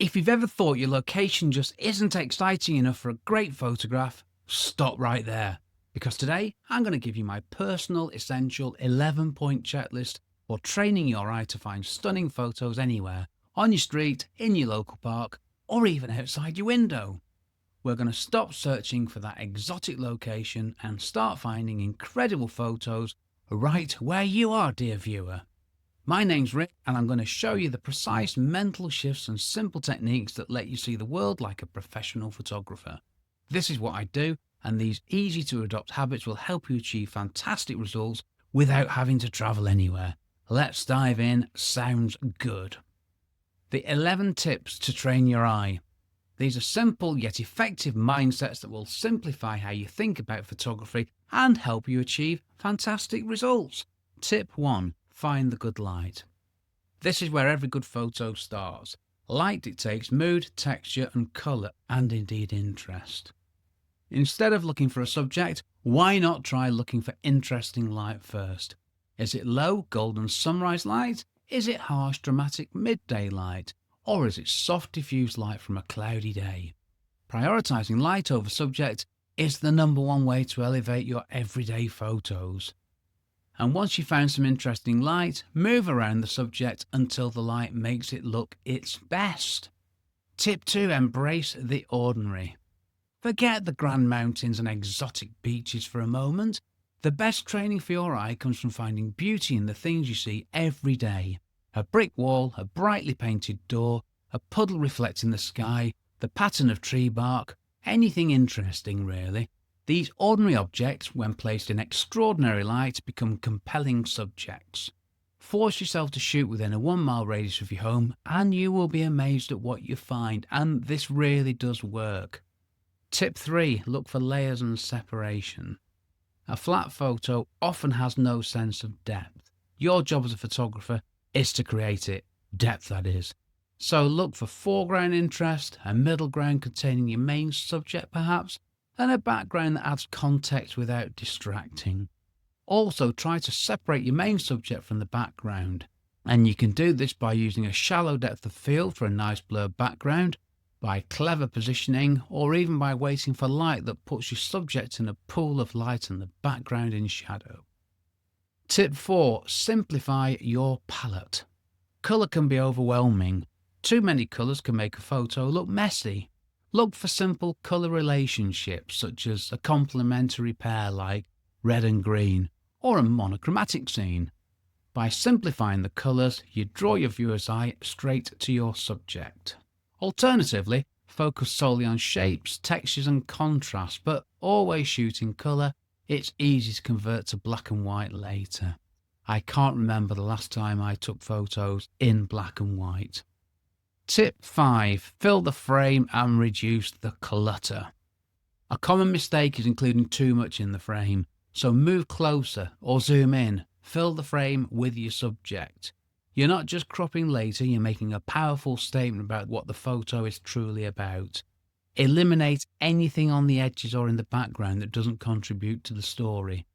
If you've ever thought your location just isn't exciting enough for a great photograph, stop right there. Because today, I'm going to give you my personal essential 11-point checklist for training your eye to find stunning photos anywhere, on your street, in your local park, or even outside your window. We're going to stop searching for that exotic location and start finding incredible photos right where you are, dear viewer. My name's Rick, and I'm going to show you the precise mental shifts and simple techniques that let you see the world like a professional photographer. This is what I do, and these easy to adopt habits will help you achieve fantastic results without having to travel anywhere. Let's dive in. Sounds good. The 11 tips to train your eye. These are simple yet effective mindsets that will simplify how you think about photography and help you achieve fantastic results. Tip 1. Find the good light. This is where every good photo starts. Light dictates mood, texture and colour, and indeed interest. Instead of looking for a subject, why not try looking for interesting light first? Is it low, golden sunrise light? Is it harsh, dramatic midday light? Or is it soft, diffuse light from a cloudy day? Prioritising light over subject is the number one way to elevate your everyday photos. And once you've found some interesting light, move around the subject until the light makes it look its best. Tip 2. Embrace the ordinary. Forget the grand mountains and exotic beaches for a moment. The best training for your eye comes from finding beauty in the things you see every day. A brick wall, a brightly painted door, a puddle reflecting the sky, the pattern of tree bark, anything interesting really. These ordinary objects, when placed in extraordinary light, become compelling subjects. Force yourself to shoot within a 1-mile radius of your home and you will be amazed at what you find, and this really does work. Tip 3. Look for layers and separation. A flat photo often has no sense of depth. Your job as a photographer is to create it, depth that is. So look for foreground interest, a middle ground containing your main subject perhaps, and a background that adds context without distracting. Also try to separate your main subject from the background, and you can do this by using a shallow depth of field for a nice blurred background, by clever positioning, or even by waiting for light that puts your subject in a pool of light and the background in shadow. Tip 4. Simplify your palette. Colour can be overwhelming. Too many colours can make a photo look messy. Look for simple colour relationships such as a complementary pair like red and green, or a monochromatic scene. By simplifying the colours, you draw your viewer's eye straight to your subject. Alternatively, focus solely on shapes, textures and contrast, but always shoot in colour. It's easy to convert to black and white later. I can't remember the last time I took photos in black and white. Tip 5. Fill the frame and reduce the clutter. A common mistake is including too much in the frame, so move closer or zoom in. Fill the frame with your subject. You're not just cropping later, you're making a powerful statement about what the photo is truly about. Eliminate anything on the edges or in the background that doesn't contribute to the story.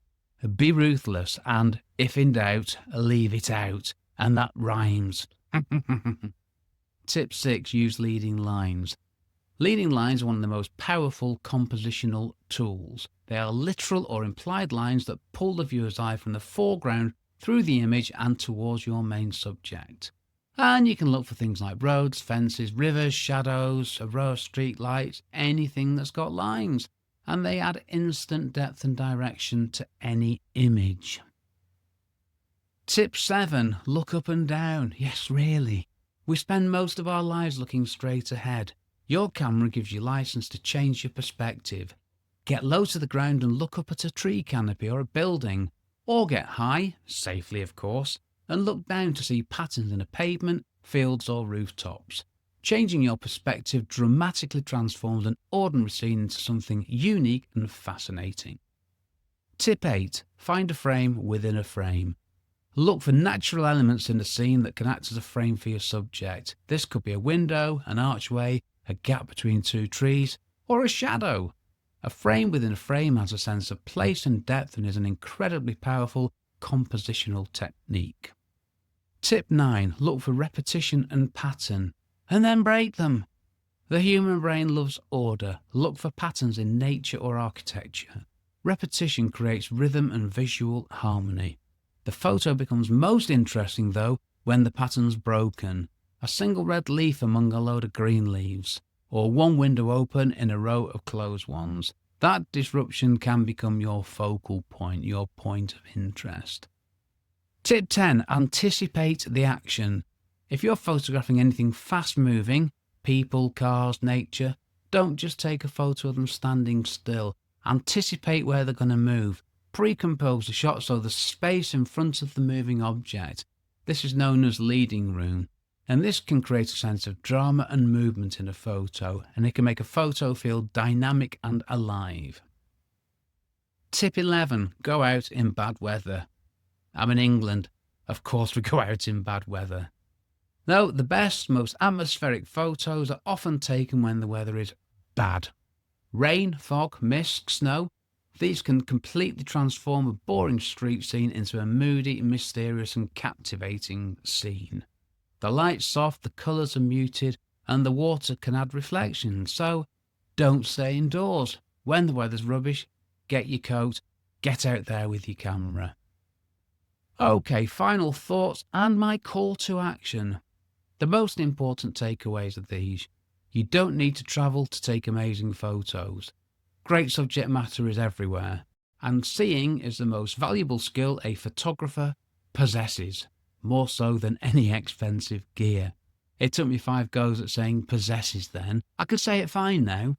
Be ruthless and, if in doubt, leave it out. And that rhymes. Tip 6. Use leading lines. Leading lines are one of the most powerful compositional tools. They are literal or implied lines that pull the viewer's eye from the foreground through the image and towards your main subject. And you can look for things like roads, fences, rivers, shadows, a row of street lights, anything that's got lines. And they add instant depth and direction to any image. Tip 7. Look up and down. Yes, really. We spend most of our lives looking straight ahead. Your camera gives you license to change your perspective. Get low to the ground and look up at a tree canopy or a building. Or get high, safely of course, and look down to see patterns in a pavement, fields or rooftops. Changing your perspective dramatically transforms an ordinary scene into something unique and fascinating. Tip 8. Find a frame within a frame. Look for natural elements in the scene that can act as a frame for your subject. This could be a window, an archway, a gap between two trees, or a shadow. A frame within a frame has a sense of place and depth and is an incredibly powerful compositional technique. Tip 9. Look for repetition and pattern. and then break them. The human brain loves order. Look for patterns in nature or architecture. Repetition creates rhythm and visual harmony. The photo becomes most interesting, though, when the pattern's broken. A single red leaf among a load of green leaves, or one window open in a row of closed ones. That disruption can become your focal point, your point of interest. Tip 10. Anticipate the action. If you're photographing anything fast-moving, people, cars, nature, don't just take a photo of them standing still. Anticipate where they're going to move. Pre-compose the shot so there's space in front of the moving object. This is known as leading room, and this can create a sense of drama and movement in a photo, and it can make a photo feel dynamic and alive. Tip 11. Go out in bad weather. I'm in England. Of course we go out in bad weather. No, the best, most atmospheric photos are often taken when the weather is bad. Rain, fog, mist, snow, these can completely transform a boring street scene into a moody, mysterious and captivating scene. The light's soft, the colours are muted, and the water can add reflection, so don't stay indoors. When the weather's rubbish, get your coat, get out there with your camera. Okay, final thoughts and my call to action. The most important takeaways are these. You don't need to travel to take amazing photos. Great subject matter is everywhere, and seeing is the most valuable skill a photographer possesses, more so than any expensive gear. It took me 5 goes at saying possesses then. I could say it fine now.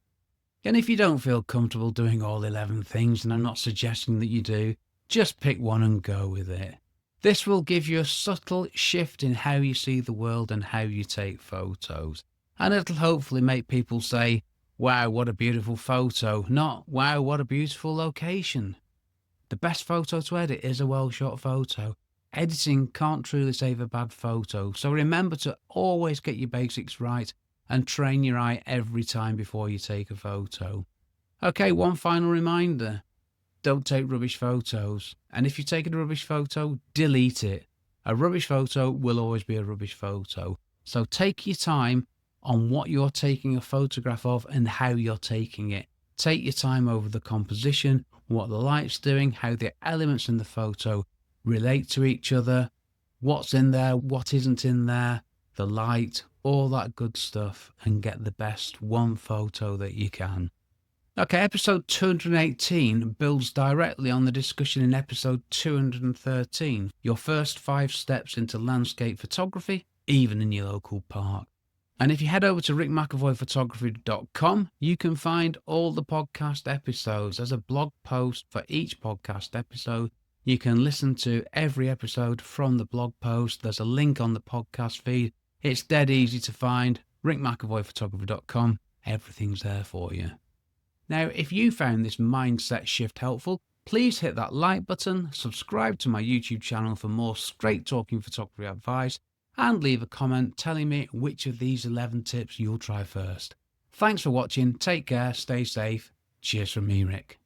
And if you don't feel comfortable doing all 11 things, and I'm not suggesting that you do, just pick one and go with it. This will give you a subtle shift in how you see the world and how you take photos. And it'll hopefully make people say, wow, what a beautiful photo, not wow, what a beautiful location. The best photo to edit is a well-shot photo. Editing can't truly save a bad photo, so remember to always get your basics right and train your eye every time before you take a photo. Okay, one final reminder. Don't take rubbish photos. And if you take a rubbish photo, delete it. A rubbish photo will always be a rubbish photo. So take your time on what you're taking a photograph of and how you're taking it. Take your time over the composition, what the light's doing, how the elements in the photo relate to each other, what's in there, what isn't in there, the light, all that good stuff, and get the best one photo that you can. Okay, episode 218 builds directly on the discussion in episode 213, your first 5 steps into landscape photography, even in your local park. And if you head over to rickmcavoyphotography.com, you can find all the podcast episodes. There's a blog post for each podcast episode. You can listen to every episode from the blog post. There's a link on the podcast feed. It's dead easy to find. rickmcavoyphotography.com. Everything's there for you. Now, if you found this mindset shift helpful, please hit that like button, subscribe to my YouTube channel for more straight talking photography advice, and leave a comment telling me which of these 11 tips you'll try first. Thanks for watching, take care, stay safe. Cheers from me, Rick.